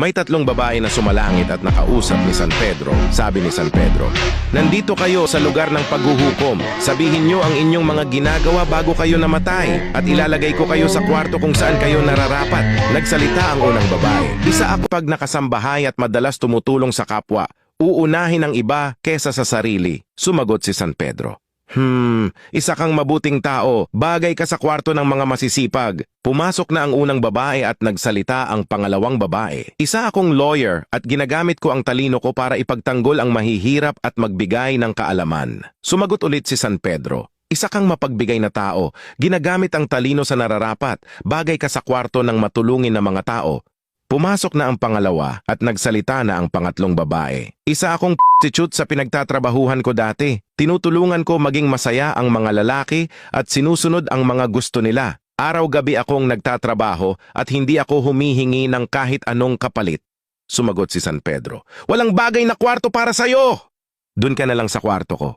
May tatlong babae na sumalangit at nakausap ni San Pedro. Sabi ni San Pedro, "Nandito kayo sa lugar ng paghuhukom. Sabihin nyo ang inyong mga ginagawa bago kayo namatay at ilalagay ko kayo sa kwarto kung saan kayo nararapat." Nagsalita ang unang babae. "Isa ako pag nakasambahay at madalas tumutulong sa kapwa. Uunahin ang iba kesa sa sarili." Sumagot si San Pedro, isa kang mabuting tao. Bagay ka sa kwarto ng mga masisipag." Pumasok na ang unang babae at nagsalita ang pangalawang babae. "Isa akong lawyer at ginagamit ko ang talino ko para ipagtanggol ang mahihirap at magbigay ng kaalaman." Sumagot ulit si San Pedro, "Isa kang mapagbigay na tao. Ginagamit ang talino sa nararapat. Bagay ka sa kwarto ng matulungin na mga tao." Pumasok na ang pangalawa at nagsalita na ang pangatlong babae. "Isa akong prostitute sa pinagtatrabahuhan ko dati. Tinutulungan ko maging masaya ang mga lalaki at sinusunod ang mga gusto nila. Araw-gabi akong nagtatrabaho at hindi ako humihingi ng kahit anong kapalit." Sumagot si San Pedro, "Walang bagay na kwarto para sa'yo! Doon ka na lang sa kwarto ko."